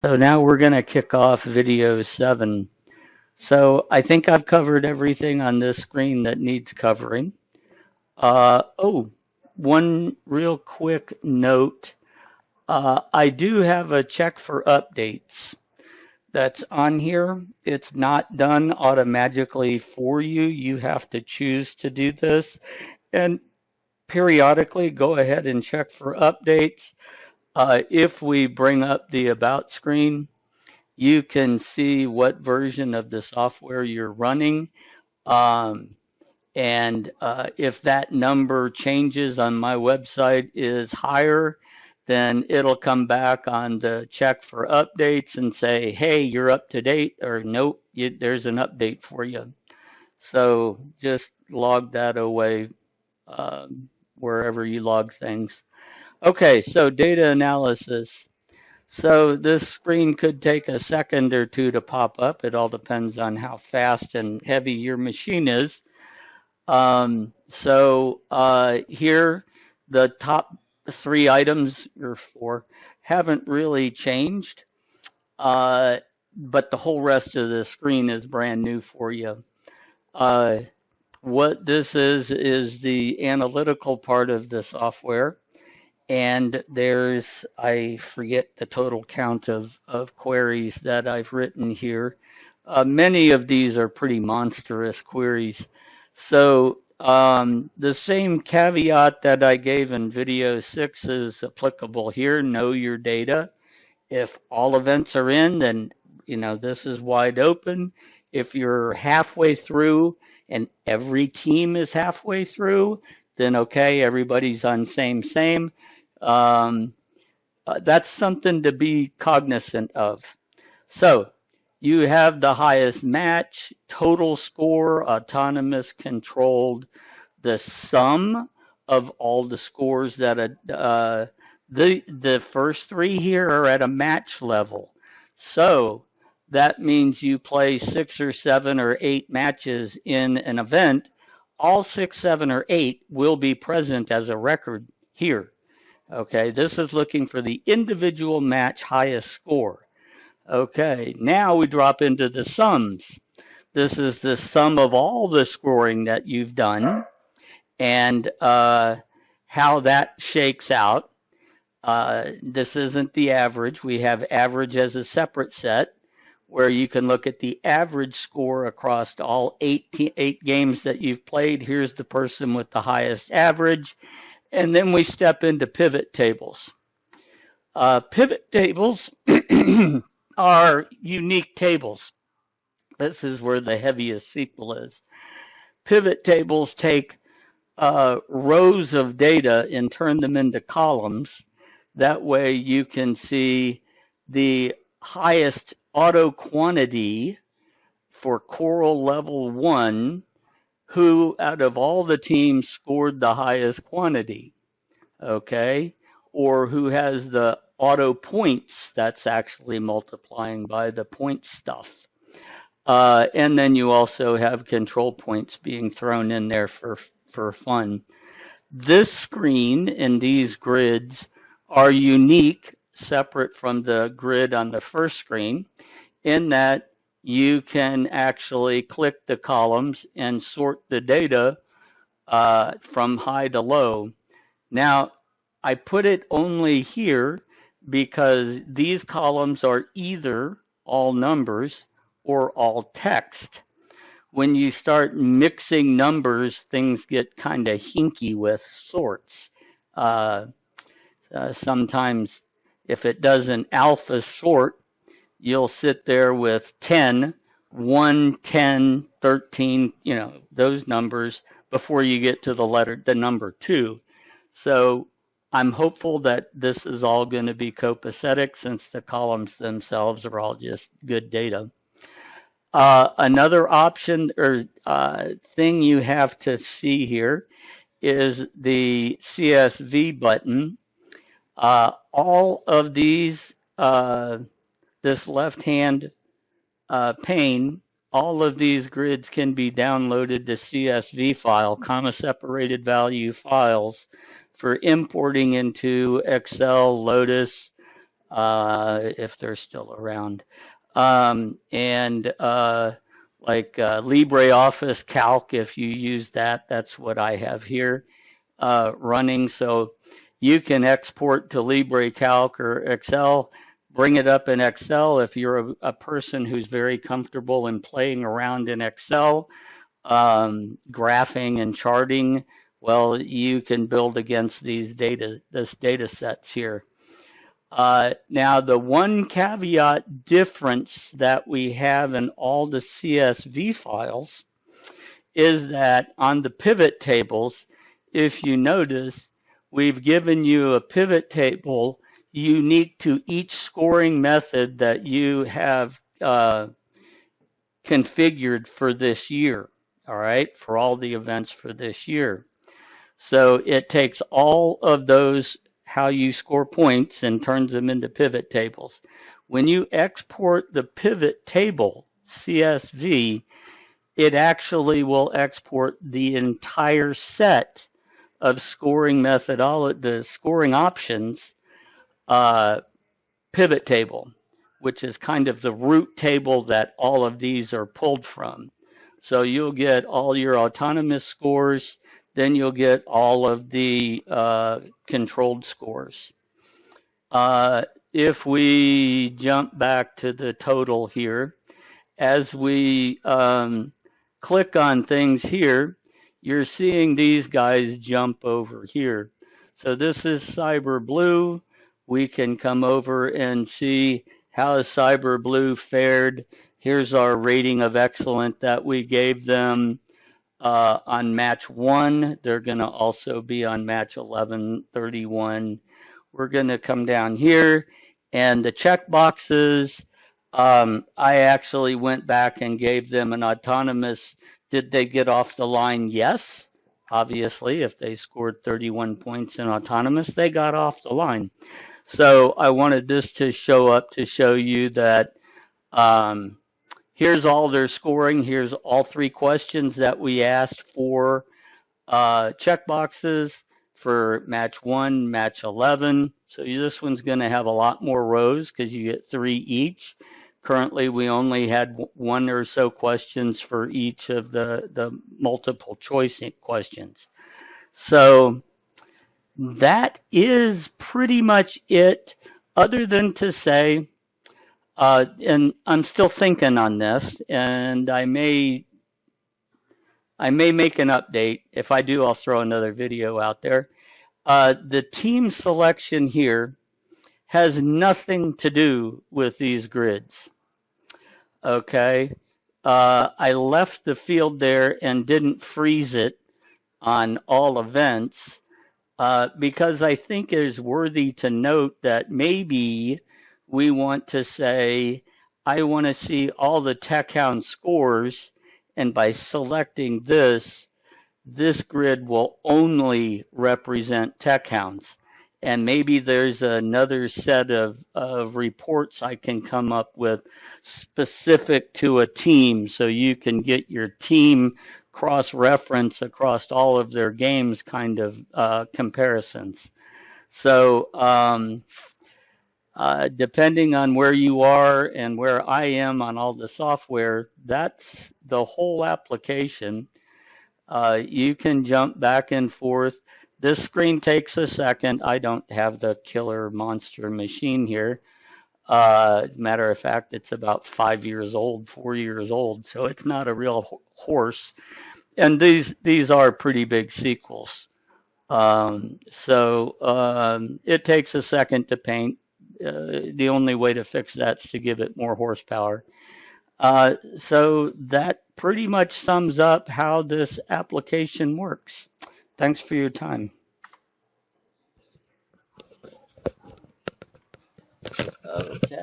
So now we're going to kick off video 7. So I think I've covered everything on this screen that needs covering. One real quick note. I do have a check for updates that's on here. It's not done automatically for you. You have to choose to do this. And periodically go ahead and check for updates. If we bring up the About screen, you can see what version of the software you're running. Um, and if that number changes on my website is higher, then it'll come back on the check for updates and say, hey, you're up to date, or nope, there's an update for you. So just log that away wherever you log things. Okay, so data analysis. So this screen could take a second or two to pop up. It all depends on how fast and heavy your machine is. Here, the top 3 items, or 4, haven't really changed, but the whole rest of the screen is brand new for you. What this is the analytical part of the software. And there's, I forget the total count of queries that I've written here. Many of these are pretty monstrous queries. So the same caveat that I gave in video 6 is applicable here. Know your data. If all events are in, then this is wide open. If you're halfway through and every team is halfway through, then okay, everybody's on same. That's something to be cognizant of. So you have the highest match, total score, autonomous, controlled, the sum of all the scores that the first 3 here are at a match level. So that means you play 6 or 7 or 8 matches in an event. All 6, 7, or 8 will be present as a record here. Okay, this is looking for the individual match highest score. Okay, now we drop into the sums. This is the sum of all the scoring that you've done and how that shakes out. This isn't the average. We have average as a separate set where you can look at the average score across all 8 games that you've played. Here's the person with the highest average. And then we step into pivot tables. Pivot tables are unique tables. This is where the heaviest SQL is. Pivot tables take rows of data and turn them into columns. That way you can see the highest auto quantity for Coral level 1, who out of all the teams scored the highest quantity, okay? Or who has the auto points, that's actually multiplying by the point stuff. And then you also have control points being thrown in there for fun. This screen and these grids are unique, separate from the grid on the first screen, in that you can actually click the columns and sort the data from high to low. Now, I put it only here because these columns are either all numbers or all text. When you start mixing numbers, things get kind of hinky with sorts. Sometimes if it does an alpha sort, you'll sit there with 10, 1, 10, 13, those numbers before you get to the number 2. So I'm hopeful that this is all going to be copacetic since the columns themselves are all just good data. Another option or thing you have to see here is the CSV button. All of these, this left-hand pane, all of these grids can be downloaded to CSV file, comma-separated value files, for importing into Excel, Lotus, if they're still around. And like LibreOffice Calc, if you use that, that's what I have here running. So you can export to LibreCalc or Excel, bring it up in Excel. If you're a person who's very comfortable in playing around in Excel, graphing and charting, well, you can build against this data sets here. Now, the one caveat difference that we have in all the CSV files is that on the pivot tables, if you notice, we've given you a pivot table unique to each scoring method that you have configured for this year, all right, for all the events for this year. So it takes all of those, how you score points, and turns them into pivot tables. When you export the pivot table CSV, it actually will export the entire set of scoring methodology, the scoring options pivot table, which is kind of the root table that all of these are pulled from. So you'll get all your autonomous scores, then you'll get all of the controlled scores. If we jump back to the total here, as we click on things here, you're seeing these guys jump over here. So this is Cyber Blue. We can come over and see how Cyber Blue fared. Here's our rating of excellent that we gave them on match 1. They're going to also be on match 1131. We're going to come down here, and the check boxes, I actually went back and gave them an autonomous. Did they get off the line? Yes. Obviously, if they scored 31 points in autonomous, they got off the line. So I wanted this to show up to show you that here's all their scoring. Here's all 3 questions that we asked for checkboxes for match 1, match 11. So this one's going to have a lot more rows because you get 3 each. Currently, we only had 1 or so questions for each of the multiple choice questions. So that is pretty much it, other than to say, and I'm still thinking on this, and I may make an update. If I do, I'll throw another video out there. The team selection here has nothing to do with these grids. Okay. I left the field there and didn't freeze it on all events because I think it is worthy to note that maybe we want to say, I want to see all the TechHound scores, and by selecting this grid will only represent TechHounds. And maybe there's another set of reports I can come up with specific to a team, so you can get your team cross-reference across all of their games kind of comparisons. So depending on where you are and where I am on all the software, that's the whole application. You can jump back and forth. This screen takes a second. I don't have the killer monster machine here. As a matter of fact, it's about 5 years old, 4 years old, so it's not a real horse. And these are pretty big sequels. It takes a second to paint. The only way to fix that is to give it more horsepower. So that pretty much sums up how this application works. Thanks for your time. Okay.